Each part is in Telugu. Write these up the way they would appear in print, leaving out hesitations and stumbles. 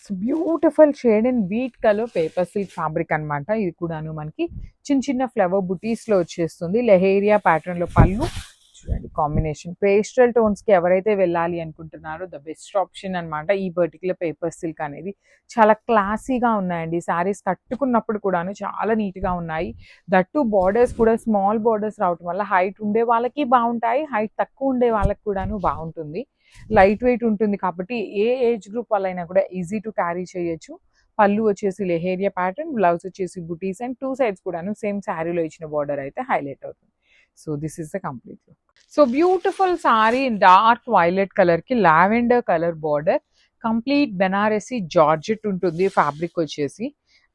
So beautiful shade in wheat colour paper silk fabric అనమాట. ఇది కూడాను మనకి చిన్న చిన్న ఫ్లవర్ బుటీస్ లో వచ్చేస్తుంది. లెహేరియా ప్యాటర్న్ లో పళ్ళు చూడండి. కాంబినేషన్ పేస్టల్ టోన్స్ కి ఎవరైతే వెళ్ళాలి అనుకుంటున్నారో ద బెస్ట్ ఆప్షన్ అనమాట. ఈ పర్టికులర్ పేపర్ సిల్క్ అనేది చాలా క్లాసీగా ఉన్నాయండి. శారీస్ కట్టుకున్నప్పుడు కూడాను చాలా నీట్ గా ఉన్నాయి. దట్టు బార్డర్స్ కూడా స్మాల్ బార్డర్స్ రావటం వల్ల హైట్ ఉండే వాళ్ళకి బాగుంటాయి, హైట్ తక్కువ ఉండే వాళ్ళకి కూడాను బాగుంటుంది. లైట్ వెయిట్ ఉంటుంది కాబట్టి ఏ ఏజ్ గ్రూప్ వాళ్ళైనా కూడా ఈజీ టు క్యారీ చేయొచ్చు. పళ్ళు వచ్చేసి లెహేరియా ప్యాటర్న్, బ్లౌజ్ వచ్చేసి బుటీస్ అండ్ టూ సైడ్స్ కూడాను సేమ్ శారీలో ఇచ్చిన బార్డర్ అయితే హైలైట్ అవుతుంది. So this is the complete look. So beautiful sari dark violet colour కి lavender colour border, complete Banarasi georgette ఉంటుంది ఫ్యాబ్రిక్ వచ్చేసి.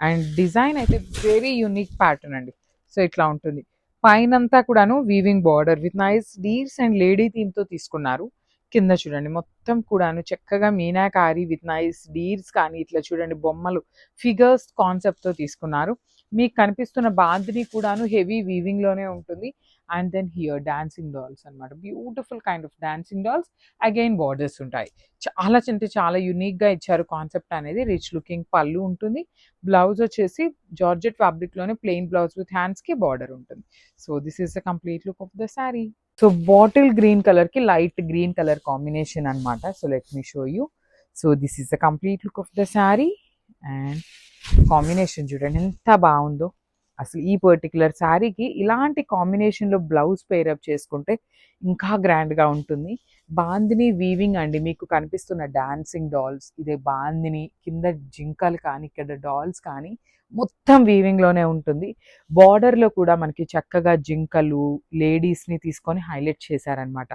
అండ్ డిజైన్ అయితే వెరీ యూనిక్ ప్యాటర్న్ అండి. సో ఇట్లా ఉంటుంది. పైనంతా కూడాను weaving border with nice deers and lady theme తో తీసుకున్నారు. కింద చూడండి మొత్తం కూడాను చక్కగా మీనాకారి విత్ నైస్ డీర్స్ కానీ ఇట్లా చూడండి బొమ్మలు ఫిగర్స్ కాన్సెప్ట్ తో తీసుకున్నారు. మీకు కనిపిస్తున్న బాందిని కూడాను హెవీ వీవింగ్ లోనే ఉంటుంది. And then here dancing dolls అనమాట. Beautiful kind of dancing dolls, again borders ఉంటాయి. చాలా అంటే చాలా యునిక్ గా ఇచ్చారు కాన్సెప్ట్ అనేది. రిచ్ లుకింగ్ పళ్ళు ఉంటుంది. బ్లౌజ్ వచ్చేసి జార్జెట్ ఫ్యాబ్రిక్ లోనే ప్లెయిన్ బ్లౌజ్ విత్ హ్యాండ్స్ కి బార్డర్ ఉంటుంది. So this is the complete look of the sari. So bottle green colour కి లైట్ గ్రీన్ కలర్ కాంబినేషన్ అనమాట. So let me show you. So this is the complete look of the sari. And combination చూడండి ఎంత బాగుందో. అసలు ఈ పర్టికులర్ శారీకి ఇలాంటి కాంబినేషన్లో బ్లౌజ్ పేరప్ చేసుకుంటే ఇంకా గ్రాండ్గా ఉంటుంది. బాందిని వీవింగ్ అండి. మీకు కనిపిస్తున్న డాన్సింగ్ డాల్స్ ఇదే బాందిని, కింద జింకలు కానీ ఇక్కడ డాల్స్ కానీ మొత్తం వీవింగ్లోనే ఉంటుంది. బార్డర్లో కూడా మనకి చక్కగా జింకలు లేడీస్ని తీసుకొని హైలైట్ చేశారనమాట.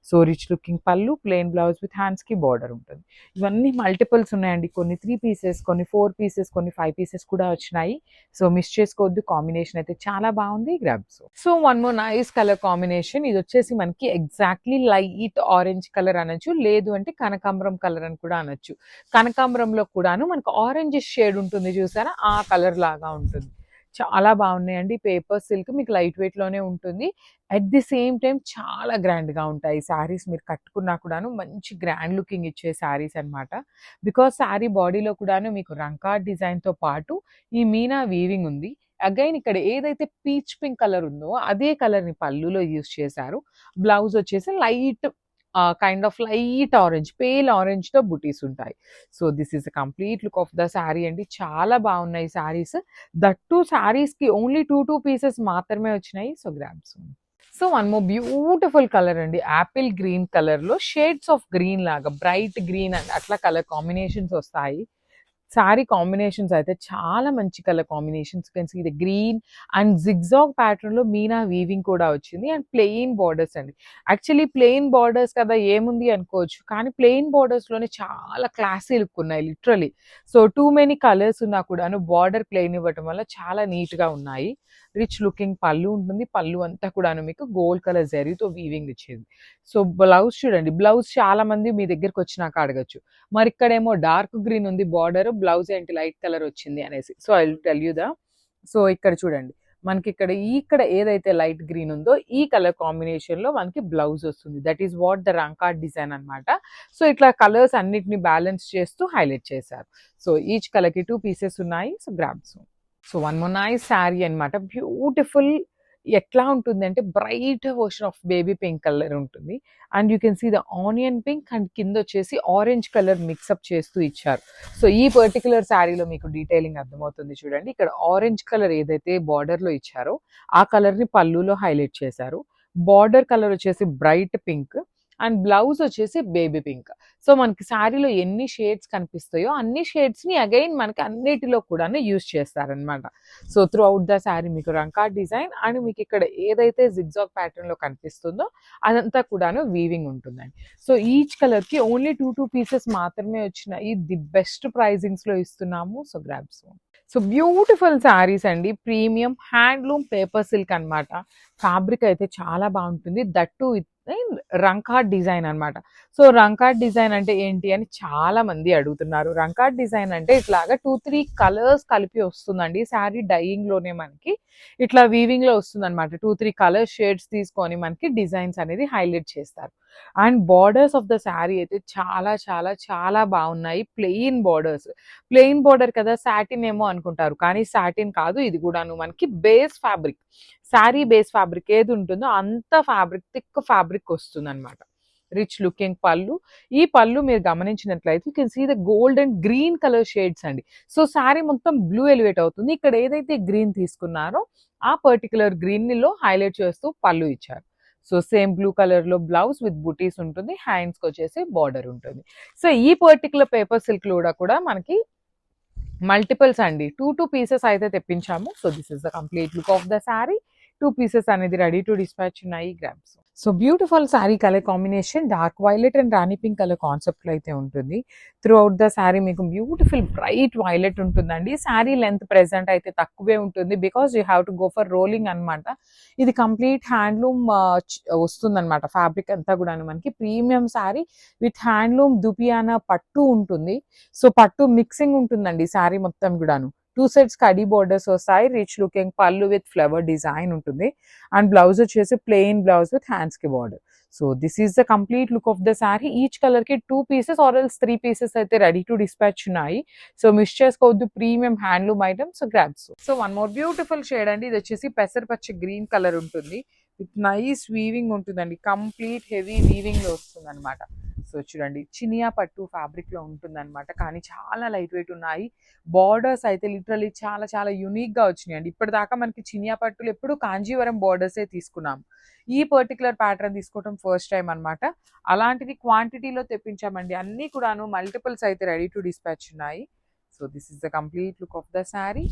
సో రిచ్ లుకింగ్ పళ్ళు, ప్లెయిన్ బ్లౌజ్ విత్ హ్యాండ్స్కి బార్డర్ ఉంటుంది. ఇవన్నీ మల్టిపుల్స్ ఉన్నాయండి. కొన్ని 3 పీసెస్, కొన్ని 4 పీసెస్, కొన్ని 5 పీసెస్ కూడా వచ్చినాయి. సో మిస్ చేసుకోవద్దు. కాంబినేషన్ అయితే చాలా బాగుంది. Grabs. So one more nice colour combination. ఇది వచ్చేసి మనకి ఎగ్జాక్ట్లీ లైట్ ఆరెంజ్ కలర్ అనొచ్చు, లేదు అంటే కనకాంబరం కలర్ అని కూడా అనొచ్చు. కనకాంబరంలో కూడాను మనకు ఆరెంజ్ షేడ్ ఉంటుంది చూసారా, ఆ కలర్ లాగా ఉంటుంది. చాలా బాగున్నాయండి. పేపర్ సిల్క్ మీకు లైట్ వెయిట్ లోనే ఉంటుంది. అట్ ది సేమ్ టైం చాలా గ్రాండ్ గా ఉంటాయి శారీస్. మీరు కట్టుకున్నా కూడాను మంచి గ్రాండ్ లుకింగ్ ఇచ్చే శారీస్ అనమాట. బికాస్ శారీ బాడీలో కూడాను మీకు రంకా డిజైన్ తో పాటు ఈ మీనా వీవింగ్ ఉంది. అగైన్ ఇక్కడ ఏదైతే పీచ్ పింక్ కలర్ ఉందో అదే కలర్ ని పళ్ళులో యూస్ చేశారు. బ్లౌజ్ వచ్చేసి light kind of light orange, pale orange తో బుటీస్ ఉంటాయి. So this is the complete look of the sari అండి. చాలా బాగున్నాయి శారీస్. దట్టు శారీస్ కి ఓన్లీ 2 పీసెస్ మాత్రమే వచ్చినాయి. So grabs. So one more beautiful colour అండి. యాపిల్ గ్రీన్ కలర్ లో షేడ్స్ ఆఫ్ గ్రీన్ లాగా బ్రైట్ గ్రీన్ అండ్ అట్లా కలర్ కాంబినేషన్స్ వస్తాయి. శారీ కాంబినేషన్స్ అయితే చాలా మంచి colour combinations. Can see the green and zigzag pattern లో మీనా వీవింగ్ కూడా వచ్చింది. అండ్ ప్లెయిన్ బార్డర్స్ అండి. యాక్చువల్లీ ప్లెయిన్ బార్డర్స్ కదా ఏముంది అనుకోవచ్చు, కానీ ప్లెయిన్ బార్డర్స్ లోనే చాలా క్లాసీ లుక్ ఉన్నాయి literally. So too many colours ఉన్నా కూడాను బార్డర్ ప్లెయిన్ ఇవ్వటం వల్ల చాలా నీట్ గా ఉన్నాయి. రిచ్ లుకింగ్ పళ్ళు ఉంటుంది. పళ్ళు అంతా కూడాను మీకు గోల్డ్ కలర్ జరీతో వీవింగ్ ఇచ్చేది. సో బ్లౌజ్ చూడండి. బ్లౌజ్ చాలా మంది మీ దగ్గరకు వచ్చినాక అడగచ్చు, మరి ఇక్కడేమో డార్క్ గ్రీన్ ఉంది బార్డర్, బ్లౌజ్ ఏంటి లైట్ కలర్ వచ్చింది అనేసి. So I will tell you the. So ఇక్కడ చూడండి మనకి ఇక్కడ ఏదైతే లైట్ గ్రీన్ ఉందో ఈ కలర్ కాంబినేషన్ లో మనకి బ్లౌజ్ వస్తుంది. దట్ ఈస్ వాట్ ద రంకా డిజైన్ అనమాట. సో ఇట్లా కలర్స్ అన్నిటిని బ్యాలెన్స్ చేస్తూ హైలైట్ చేశారు. సో ఈచ్ కలర్ కి 2 పీసెస్ ఉన్నాయి. So grabs. So one more nice sari అనమాట. బ్యూటిఫుల్. ఎట్లా ఉంటుంది అంటే bright version of baby pink colour ఉంటుంది. And you can see the onion pink and కింద వచ్చేసి ఆరెంజ్ కలర్ మిక్సప్ చేస్తూ ఇచ్చారు. సో ఈ పర్టికులర్ శారీలో మీకు డీటెయిలింగ్ అర్థమవుతుంది చూడండి. ఇక్కడ ఆరెంజ్ కలర్ ఏదైతే బార్డర్ లో ఇచ్చారో ఆ కలర్ ని పళ్ళులో హైలైట్ చేశారు. బార్డర్ కలర్ వచ్చేసి బ్రైట్ పింక్ అండ్ బ్లౌజ్ వచ్చేసి బేబీ పింక్. సో మనకి శారీలో ఎన్ని షేడ్స్ కనిపిస్తాయో అన్ని షేడ్స్ ని అగైన్ మనకి అన్నిటిలో కూడా యూజ్ చేస్తారనమాట. So through out the sari మీకు రంకా డిజైన్ అండ్ మీకు ఇక్కడ ఏదైతే జిగ్జాగ్ ప్యాటర్న్ లో కనిపిస్తుందో అదంతా కూడాను వీవింగ్ ఉంటుందండి. సో ఈచ్ కలర్ కి ఓన్లీ 2 పీసెస్ మాత్రమే వచ్చినాయి. ది బెస్ట్ ప్రైజింగ్స్ లో ఇస్తున్నాము. So grabs. So beautiful saris అండి. ప్రీమియం హ్యాండ్లూమ్ పేపర్ సిల్క్ అనమాట. ఫ్యాబ్రిక్ అయితే చాలా బాగుంటుంది. దట్టు విత్ రంకాట్ డిజైన్ అన్నమాట. సో రంకాట్ డిజైన్ అంటే ఏంటి అని చాలా మంది అడుగుతున్నారు. రంకాట్ డిజైన్ అంటే ఇట్లాగా 2, 3 కలర్స్ కలిపి వస్తుందండి. శారీ డైయింగ్ లోనే మనకి ఇట్లా వీవింగ్ లో వస్తుంది అనమాట. 2, 3 కలర్ షేడ్స్ తీసుకొని మనకి డిజైన్స్ అనేది హైలైట్ చేస్తారు. And borders of the sari అయితే చాలా చాలా చాలా బాగున్నాయి. ప్లెయిన్ బార్డర్ కదా, సాటిన్ ఏమో అనుకుంటారు, కానీ సాటిన్ కాదు, ఇది కూడాను మనకి base fabric, sari base fabric ఏది ఉంటుందో అంత ఫ్యాబ్రిక్, థిక్ ఫ్యాబ్రిక్ వస్తుంది అనమాట. రిచ్ లుకింగ్ పళ్ళు. ఈ పళ్ళు మీరు గమనించినట్లయితే you can see the gold and green colour shades అండి. సో శారీ మొత్తం బ్లూ ఎలివేట్ అవుతుంది. ఇక్కడ ఏదైతే గ్రీన్ తీసుకున్నారో ఆ పర్టికులర్ గ్రీన్ లో హైలైట్ చేస్తూ పళ్ళు ఇచ్చారు. సో సేమ్ బ్లూ కలర్ లో బ్లౌజ్ విత్ బుటీస్ ఉంటుంది, హ్యాండ్స్ కి వచ్చేసి బార్డర్ ఉంటుంది. సో ఈ పర్టికులర్ పేపర్ సిల్క్ కూడా మనకి మల్టిపుల్స్ అండి, 2 పీసెస్ అయితే తెప్పించాము. So this is the complete look of the sari. 2 pieces అనేది రెడీ టు డిస్పాచ్ ఉన్నాయి, grams. So beautiful sari colour combination dark violet and rani pink colour concept లో అయితే ఉంటుంది. త్రూ అవుట్ ద శారీ మీకు బ్యూటిఫుల్ బ్రైట్ వైలెట్ ఉంటుందండి. శారీ లెంత్ ప్రెసెంట్ అయితే తక్కువే ఉంటుంది, because you have to go for rolling అనమాట. ఇది కంప్లీట్ హ్యాండ్లూమ్ వస్తుందన్నమాట. ఫ్యాబ్రిక్ అంతా కూడా మనకి ప్రీమియం శారీ విత్ హ్యాండ్లూమ్ దుపియానా పట్టు ఉంటుంది. సో పట్టు మిక్సింగ్ ఉంటుందండి శారీ మొత్తం కూడాను. 2 sets కడీ బోర్డర్స్ వస్తాయి. రిచ్ లుకింగ్ పళ్ళు విత్ ఫ్లవర్ డిజైన్ ఉంటుంది. అండ్ బ్లౌజ్ వచ్చేసి ప్లెయిన్ బ్లౌజ్ విత్ హ్యాండ్స్ కి border. So this is the complete look of the sari. Each colour కి 2 పీసెస్ ఆర్ ఎల్స్ 3 పీసెస్ అయితే రెడీ టు డిస్పాచ్ ఉన్నాయి. సో మిస్ చేసుకోవద్దు, premium handloom items, grabs. So one more beautiful shade అండి. ఇది వచ్చేసి పెసరపచ్చ గ్రీన్ కలర్ ఉంటుంది. విత్ నైస్ వీవింగ్ ఉంటుందండి. కంప్లీట్ హెవీ వీవింగ్ లో వస్తుంది అనమాట. సో చూడండి, చినియా పట్టు ఫ్యాబ్రిక్ లో ఉంటుంది అనమాట, కానీ చాలా లైట్ వెయిట్ ఉన్నాయి. బార్డర్స్ అయితే లిటరలీ చాలా చాలా యునిక్ గా వచ్చినాయి అండి. ఇప్పటిదాకా మనకి చినియా పట్టులు ఎప్పుడు కాంజీవరం బార్డర్సే తీసుకున్నాం. ఈ పర్టికులర్ ప్యాటర్న్ తీసుకోవడం ఫస్ట్ టైం అనమాట. అలాంటిది క్వాంటిటీలో తెప్పించామండి. అన్ని కూడాను మల్టిపుల్స్ అయితే రెడీ టు డిస్పాచ్ ఉన్నాయి. So this is the complete look of the sari.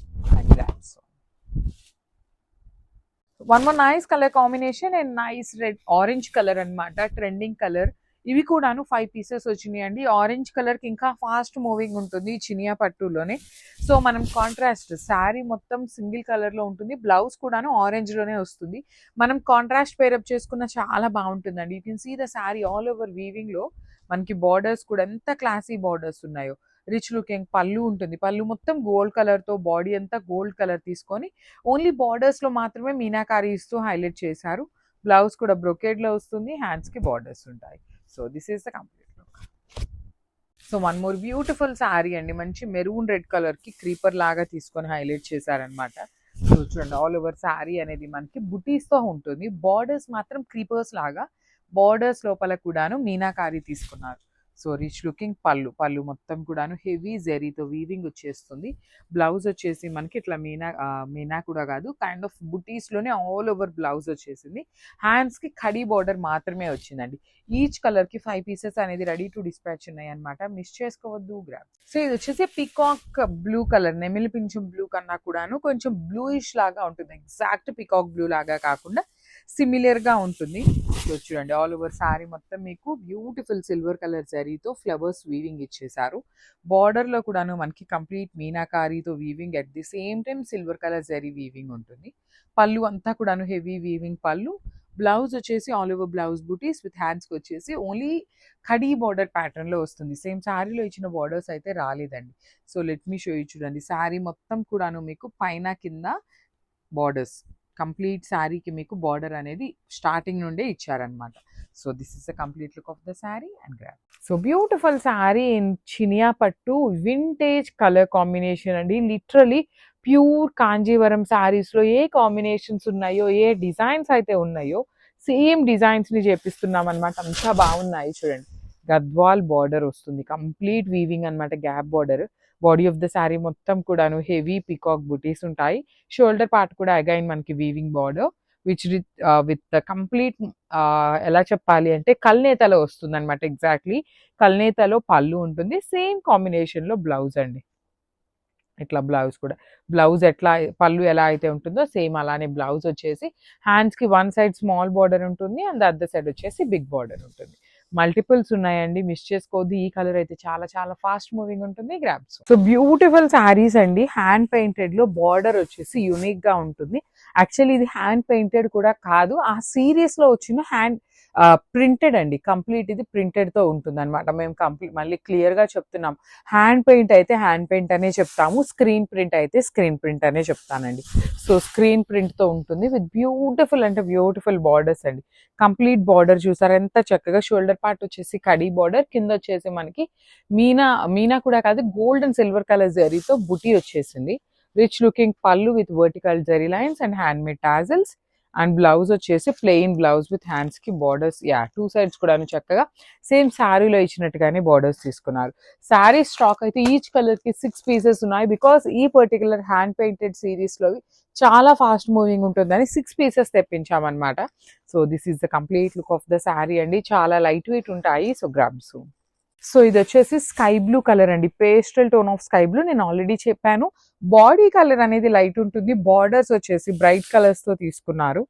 One more nice colour combination and nice red orange colour అన్నమాట, ట్రెండింగ్ కలర్. ఇవి కూడాను 5 పీసెస్ వచ్చినాయి అండి. ఆరెంజ్ కలర్ కి ఇంకా ఫాస్ట్ మూవింగ్ ఉంటుంది చినియా పట్టులోనే. సో మనం కాంట్రాస్ట్ శారీ మొత్తం సింగిల్ కలర్ లో ఉంటుంది, బ్లౌజ్ కూడాను ఆరెంజ్ లోనే వస్తుంది. మనం కాంట్రాస్ట్ పేరప్ చేసుకున్న చాలా బాగుంటుందండి. You can see the sari all over weaving లో మనకి బార్డర్స్ కూడా ఎంత క్లాసీ బార్డర్స్ ఉన్నాయో. రిచ్ లుకింగ్ పళ్ళు ఉంటుంది. పళ్ళు మొత్తం గోల్డ్ కలర్ తో, బాడీ అంతా గోల్డ్ కలర్ తీసుకొని ఓన్లీ బార్డర్స్ లో మాత్రమే మీనాకారీ ఇస్తూ హైలైట్ చేశారు. బ్లౌజ్ కూడా బ్రొకేడ్ లో వస్తుంది, హ్యాండ్స్ కి బార్డర్స్ ఉంటాయి. So this is the complete look. So one more beautiful sari అండి. మంచి మెరూన్ రెడ్ కలర్ కి క్రీపర్ లాగా తీసుకొని హైలైట్ చేశారనమాట. సో చూడండి, ఆల్ ఓవర్ శారీ అనేది మనకి బుటీస్ తో ఉంటుంది. బార్డర్స్ మాత్రం క్రీపర్స్ లాగా, బార్డర్స్ లోపల కూడాను మీనాకారీ తీసుకున్నారు. సో రిచ్ లుకింగ్ పళ్ళు మొత్తం కూడాను హెవీ జెరీతో వీవింగ్ వచ్చేస్తుంది. బ్లౌజ్ వచ్చేసి మనకి ఇట్లా మీనా కూడా కాదు, కైండ్ ఆఫ్ బుటీస్ లోనే ఆల్ ఓవర్ బ్లౌజ్ వచ్చేసింది. హ్యాండ్స్ కి కడీ బార్డర్ మాత్రమే వచ్చిందండి. ఈచ్ కలర్ కి 5 పీసెస్ అనేది రెడీ టు డిస్పాచ్ ఉన్నాయి అనమాట. మిస్ చేసుకోవద్దు, గ్రాబ్. సో ఇది వచ్చేసి పికాక్ బ్లూ కలర్, నెమిలి పింఛం బ్లూ కన్నా కూడాను కొంచెం బ్లూయిష్ లాగా ఉంటుంది. ఎగ్జాక్ట్ పికాక్ బ్లూ లాగా కాకుండా సిమిలర్ గా ఉంటుంది. సో చూడండి, ఆల్ ఓవర్ శారీ మొత్తం మీకు బ్యూటిఫుల్ సిల్వర్ కలర్ జరీతో ఫ్లవర్స్ వీవింగ్ ఇచ్చేసారు. బార్డర్ లో కూడాను మనకి కంప్లీట్ మీనాకారీతో weaving, at the same time silver colour zari weaving ఉంటుంది. పళ్ళు అంతా కూడాను హెవీ వీవింగ్ పళ్ళు. బ్లౌజ్ వచ్చేసి all over blouse butis with హ్యాండ్స్కి వచ్చేసి ఓన్లీ కడీ బార్డర్ ప్యాటర్న్ లో వస్తుంది. సేమ్ శారీలో ఇచ్చిన బార్డర్స్ అయితే రాలేదండి. So let me show you. చూడండి, శారీ మొత్తం కూడాను మీకు పైన కింద బార్డర్స్, కంప్లీట్ శారీకి మీకు బార్డర్ అనేది స్టార్టింగ్ నుండే ఇచ్చారనమాట. So this is the complete look of the sari and grab. So beautiful sari in Chiniya పట్టు వింటేజ్ కలర్ కాంబినేషన్ అండి. లిటరలీ ప్యూర్ కాంజీవరం శారీస్ లో ఏ కాంబినేషన్స్ ఉన్నాయో, ఏ డిజైన్స్ అయితే ఉన్నాయో సేమ్ డిజైన్స్ ని చేపిస్తున్నాం అనమాట. అంతా బాగున్నాయి. చూడండి, గద్వాల్ బార్డర్ వస్తుంది, కంప్లీట్ వీవింగ్ అనమాట, gap border. Body of the sari మొత్తం కూడాను హెవీ పికాక్ బుటీస్ ఉంటాయి. షోల్డర్ పార్ట్ కూడా అగైన్ మనకి వీవింగ్ బార్డర్ విత్ కంప్లీట్ ఎలా చెప్పాలి అంటే కల్నేతలో వస్తుంది అనమాట. ఎగ్జాక్ట్లీ కల్నేతలో పళ్ళు ఉంటుంది. సేమ్ కాంబినేషన్ లో బ్లౌజ్ అండి. ఇట్లా బ్లౌజ్ కూడా, బ్లౌజ్ ఎట్లా పళ్ళు ఎలా అయితే ఉంటుందో సేమ్ అలానే బ్లౌజ్ వచ్చేసి హ్యాండ్స్ కి వన్ సైడ్ స్మాల్ బార్డర్ ఉంటుంది అండ్ అదర్ సైడ్ వచ్చేసి బిగ్ బార్డర్ ఉంటుంది. మల్టిపుల్స్ ఉన్నాయండి, మిస్ చేసుకోవద్దు. ఈ కలర్ అయితే చాలా చాలా ఫాస్ట్ మూవింగ్ ఉంటుంది, గ్రాబ్స్. సో బ్యూటిఫుల్ శారీస్ అండి. హ్యాండ్ పెయింటెడ్ లో బార్డర్ వచ్చేసి యూనిక్ గా ఉంటుంది. యాక్చువల్లీ ఇది హ్యాండ్ పెయింటెడ్ కూడా కాదు, ఆ సిరీస్ లో వచ్చిన హ్యాండ్ ప్రింటెడ్ అండి, కంప్లీట్ ఇది ప్రింటెడ్తో ఉంటుంది అనమాట. మేము మళ్ళీ క్లియర్గా చెప్తున్నాం, హ్యాండ్ పెయింట్ అయితే హ్యాండ్ పెయింట్ అనే చెప్తాము, స్క్రీన్ ప్రింట్ అయితే స్క్రీన్ ప్రింట్ అనే చెప్తానండి. సో స్క్రీన్ ప్రింట్తో ఉంటుంది విత్ బ్యూటిఫుల్ అంటే బ్యూటిఫుల్ బార్డర్స్ అండి. కంప్లీట్ బార్డర్ చూసారు ఎంత చక్కగా, షోల్డర్ పార్ట్ వచ్చేసి కడీ బార్డర్, కింద వచ్చేసి మనకి మీనా మీనా కూడా కాదు, గోల్డ్ అండ్ సిల్వర్ కలర్ జరీతో బుటీ వచ్చేసింది. రిచ్ లుకింగ్ పళ్ళు with vertical zari lines and hand made tassels. And blouse వచ్చేసి ప్లెయిన్ బ్లౌజ్ విత్ హ్యాండ్స్ కి బార్డర్స్, టూ సైడ్స్ కూడా చక్కగా సేమ్ శారీలో ఇచ్చినట్టుగానే బార్డర్స్ తీసుకున్నారు. శారీ స్టాక్ అయితే ఈచ్ కలర్ కి 6 పీసెస్ ఉన్నాయి. బికాస్ ఈ పర్టికులర్ హ్యాండ్ పెయింటెడ్ సిరీస్ లో చాలా ఫాస్ట్ మూవింగ్ ఉంటుందని 6 పీసెస్ తెప్పించామన్నమాట. So this is the complete look of the sari అండి. చాలా లైట్ వెయిట్ ఉంటాయి. So grabs. సో ఇది వచ్చేసి స్కై బ్లూ కలర్ అండి, pastel tone of sky blue. నేను ఆల్రెడీ చెప్పాను, బాడీ కలర్ అనేది లైట్ ఉంటుంది, బార్డర్స్ వచ్చేసి బ్రైట్ కలర్స్ తో తీసుకున్నారు.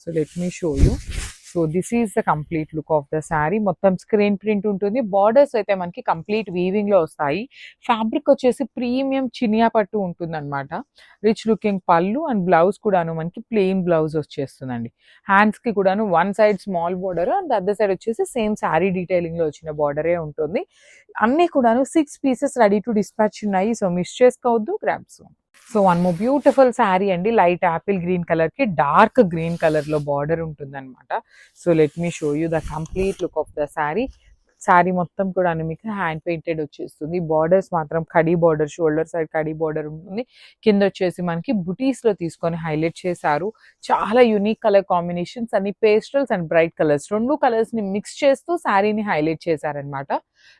So let me show you. So this is the complete look of the sari. మొత్తం స్క్రీన్ ప్రింట్ ఉంటుంది, బార్డర్స్ అయితే మనకి కంప్లీట్ వీవింగ్ లో వస్తాయి. ఫ్యాబ్రిక్ వచ్చేసి ప్రీమియం చినియా పట్టు ఉంటుంది అనమాట. రిచ్ లుకింగ్ పళ్ళు అండ్ బ్లౌజ్ కూడాను మనకి ప్లెయిన్ బ్లౌజ్ వచ్చేస్తుందండి. హ్యాండ్స్ కి కూడాను one side small border and other side వచ్చేసి సేమ్ శారీ డీటెయిలింగ్ లో వచ్చిన బార్డరే ఉంటుంది. అన్ని కూడాను 6 పీసెస్ రెడీ టు డిస్పాచ్ ఉన్నాయి. సో మిస్ చేసుకోవద్దు, grabs. So one more beautiful sari అండి, లైట్ యాపిల్ గ్రీన్ కలర్ కి డార్క్ గ్రీన్ కలర్ లో బార్డర్ ఉంటుంది అనమాట. So let me show you the complete look of the sari. Sari మొత్తం కూడా మీకు హ్యాండ్ పెయింటెడ్ వచ్చేస్తుంది. బార్డర్స్ మాత్రం కడీ బార్డర్, షోల్డర్ సైడ్ కడీ బార్డర్ ఉంటుంది. కింద వచ్చేసి మనకి బుటీస్ లో తీసుకొని హైలైట్ చేశారు. చాలా యూనిక్ కలర్ కాంబినేషన్స్, అన్ని పేస్టల్స్ అండ్ బ్రైట్ కలర్స్, రెండు కలర్స్ ని మిక్స్ చేస్తూ శారీని హైలైట్ చేశారనమాట.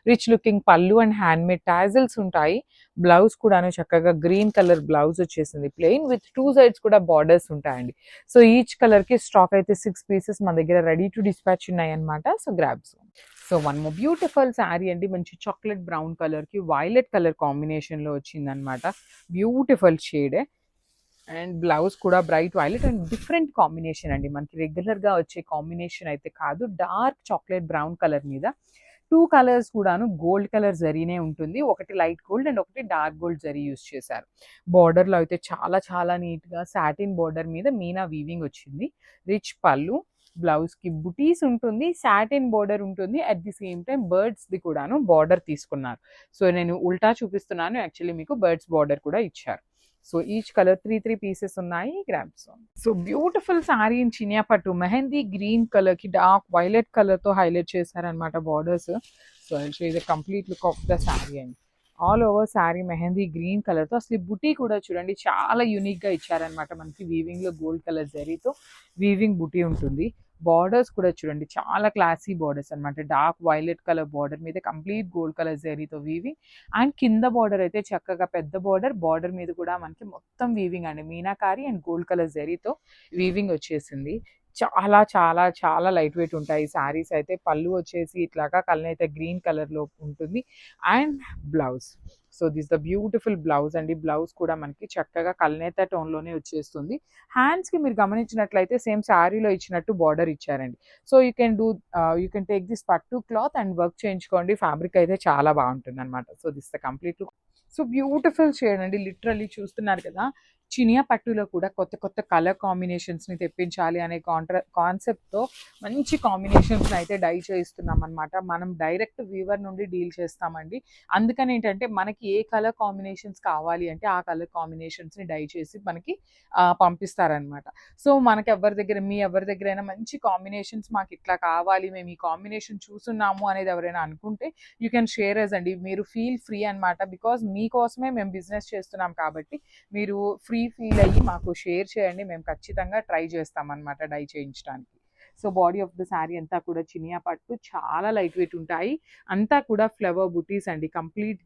రిచ్ లుకింగ్ పళ్ళు అండ్ హ్యాండ్ మేడ్ టాజిల్స్ ఉంటాయి. బ్లౌజ్ కూడాను చక్కగా గ్రీన్ కలర్ బ్లౌజ్ వచ్చేసింది, ప్లెయిన్ విత్ 2 సైడ్స్ కూడా బార్డర్స్ ఉంటాయండి. సో ఈచ్ కలర్ కి స్టాక్ అయితే 6 పీసెస్ మన దగ్గర రెడీ టు డిస్పాచ్ ఉన్నాయి అనమాట. So grabs. So one more beautiful sari అండి, మంచి చాక్లెట్ బ్రౌన్ కలర్ కి వైలెట్ కలర్ కాంబినేషన్ లో వచ్చింది అనమాట. బ్యూటిఫుల్ షేడ్ అండ్ బ్లౌజ్ కూడా bright violet and different combination అండి, మనకి రెగ్యులర్ గా వచ్చే కాంబినేషన్ అయితే కాదు. డార్క్ చాక్లెట్ బ్రౌన్ కలర్ మీద 2 కలర్స్ కూడాను గోల్డ్ కలర్ జరీనే ఉంటుంది. ఒకటి లైట్ గోల్డ్ అండ్ ఒకటి డార్క్ గోల్డ్ జరీ యూస్ చేశారు. బార్డర్ లో అయితే చాలా చాలా నీట్ గా సాటిన్ బార్డర్ మీద మీనా వీవింగ్ వచ్చింది. రిచ్ పళ్ళు, బ్లౌజ్ కి బుటీస్ ఉంటుంది, సాటిన్ బార్డర్ ఉంటుంది. At the same time birds the కూడాను బార్డర్ తీసుకున్నారు. సో నేను ఉల్టా చూపిస్తున్నాను, యాక్చువల్లీ మీకు బర్డ్స్ బార్డర్ కూడా ఇచ్చారు. సో ఈచ్ కలర్ 3 పీసెస్ ఉన్నాయి. Grabs. So beautiful sorry in Chiniya పట్టు, మెహందీ గ్రీన్ కలర్ కి డార్క్ వైలెట్ కలర్ తో హైలైట్ చేశారనమాట బార్డర్స్. సో ఇది complete look of the sari అండి. All over sari mehndi green colour తో, అసలు బుటీ కూడా చూడండి చాలా యూనిక్ గా ఇచ్చారనమాట. మనకి వీవింగ్ లో గోల్డ్ కలర్ జరీతో వీవింగ్ బుటీ ఉంటుంది. బార్డర్స్ కూడా చూడండి చాలా క్లాసీ బార్డర్స్ అనమాట. డార్క్ వైలెట్ కలర్ బార్డర్ మీద కంప్లీట్ గోల్డ్ కలర్ జరీతో వీవింగ్. అండ్ కింద బార్డర్ అయితే చక్కగా పెద్ద బార్డర్ మీద కూడా మనకి మొత్తం వీవింగ్ అండి, మీనాకారి అండ్ గోల్డ్ కలర్ జరీతో వీవింగ్ వచ్చేసింది. చాలా చాలా చాలా లైట్ వెయిట్ ఉంటాయి శారీస్ అయితే. పళ్ళు వచ్చేసి ఇట్లాగా కలనైతే గ్రీన్ కలర్ లో ఉంటుంది. And blouse, so this the beautiful blouse అండి. బ్లౌజ్ కూడా మనకి చక్కగా కల్నేత టోన్ లోనే వచ్చేస్తుంది. హ్యాండ్స్ కి మీరు గమనించినట్లయితే సేమ్ శారీలో ఇచ్చినట్టు బార్డర్ ఇచ్చారండి. So you can take this పట్టు క్లాత్ అండ్ వర్క్ చేయించుకోండి. ఫ్యాబ్రిక్ అయితే చాలా బాగుంటుంది అనమాట. So this the complete look. So beautiful shade అండి, లిటరల్లీ చూస్తున్నారు కదా. చినియా పట్టులో కూడా కొత్త కొత్త కలర్ కాంబినేషన్స్ ని తెప్పించాలి అనే కాన్సెప్ట్ తో మంచి కాంబినేషన్స్ అయితే డై చేయిస్తున్నాం అనమాట. మనం డైరెక్ట్ వీవర్ నుండి డీల్ చేస్తామండి. అందుకని ఏంటంటే మనకి ఏ కలర్ కాంబినేషన్స్ కావాలి అంటే ఆ కలర్ కాంబినేషన్స్ ని డై చేసి మనకి పంపిస్తారనమాట. సో మనకి ఎవరి దగ్గరైనా మంచి కాంబినేషన్స్ మాకు ఇట్లా కావాలి, మేము ఈ కాంబినేషన్ చూస్తున్నాము అనేది ఎవరైనా అనుకుంటే యూ కెన్ షేర్ అస్ అండి. మీరు ఫీల్ ఫ్రీ అనమాట. బికాస్ మీకోసమే మేము బిజినెస్ చేస్తున్నాం కాబట్టి మీరు ఫ్రీ ఫీల్ అయ్యి మాకు షేర్ చేయండి. మేము ఖచ్చితంగా ట్రై చేస్తాం అనమాట డై చేయించడానికి. So body of the sari అంతా కూడా చినియా పట్టు, చాలా లైట్ వెయిట్ ఉంటాయి. అంతా కూడా ఫ్లవర్ బుటీస్ అండి. Complete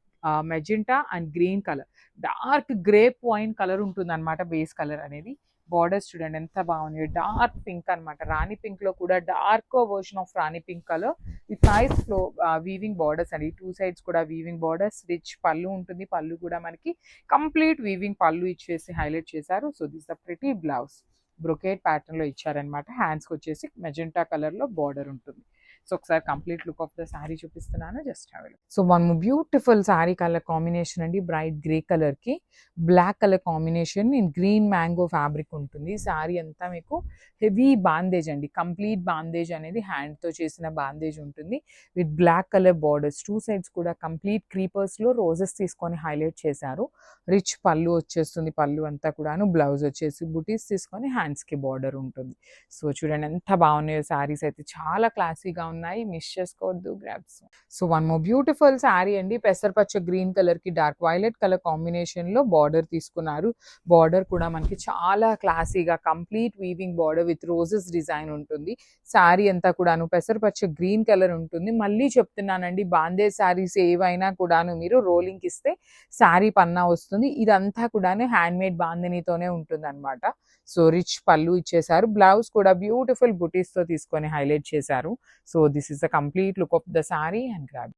magenta and green colour, dark grape wine colour ఉంటుంది అనమాట బేస్ కలర్ అనేది. బార్డర్స్ చూడండి ఎంత బాగుంది, డార్క్ పింక్ అనమాట. రాణి పింక్ లో కూడా dark version of Rani pink colour with nice flow weaving borders అండి. 2 సైడ్స్ కూడా వీవింగ్ బార్డర్స్. రిచ్ పళ్ళు ఉంటుంది, పళ్ళు కూడా మనకి కంప్లీట్ వీవింగ్ పళ్ళు ఇచ్చేసి హైలైట్ చేశారు. So this the pretty blouse brocade pattern లో ఇచ్చారనమాట. హ్యాండ్స్ కి వచ్చేసి మెజెంటా కలర్ లో బార్డర్ ఉంటుంది. సో ఒకసారి complete look of the sari చూపిస్తున్నాను, just have a look. So one beautiful sari colour combination అండి, బ్రైట్ గ్రే కలర్ కి black colour combination in green mango fabric ఉంటుంది. శారీ అంతా మీకు హెవీ బాందేజ్ అండి, కంప్లీట్ బాందేజ్ అనేది హ్యాండ్ తో చేసిన బాందేజ్ ఉంటుంది with black colour borders. Two sides కూడా కంప్లీట్ క్రీపర్స్ లో రోజెస్ తీసుకొని హైలైట్ చేశారు. రిచ్ పళ్ళు వచ్చేస్తుంది, పళ్ళు అంతా కూడాను. బ్లౌజ్ వచ్చేసి బుటీస్ తీసుకొని హ్యాండ్స్ కి బార్డర్ ఉంటుంది. సో చూడండి ఎంత బాగున్నాయో శారీస్ అయితే, చాలా క్లాసీగా ఉన్నాయి, మిస్ చేసుకోవద్దు, grabs. So one more beautiful sari అండి, పెసరపచ్చ గ్రీన్ కలర్ కి డార్క్ వైలెట్ కలర్ కాంబినేషన్ లో బార్డర్ తీసుకున్నారు. బార్డర్ కూడా మనకి చాలా క్లాసీగా complete weaving border with roses design ఉంటుంది. శారీ అంతా కూడాను పెసరపచ్చ గ్రీన్ కలర్ ఉంటుంది. మళ్ళీ చెప్తున్నానండి, బాందే శారీస్ ఏవైనా కూడాను మీరు రోలింగ్ ఇస్తే శారీ పన్నా వస్తుంది. ఇదంతా కూడాను హ్యాండ్ మేడ్ బాందినీతోనే ఉంటుంది అనమాట. సో రిచ్ పళ్ళు ఇచ్చేసారు, బ్లౌజ్ కూడా బ్యూటిఫుల్ బుటీస్ తో తీసుకొని హైలైట్ చేశారు. So this is the complete look of the sari and grab.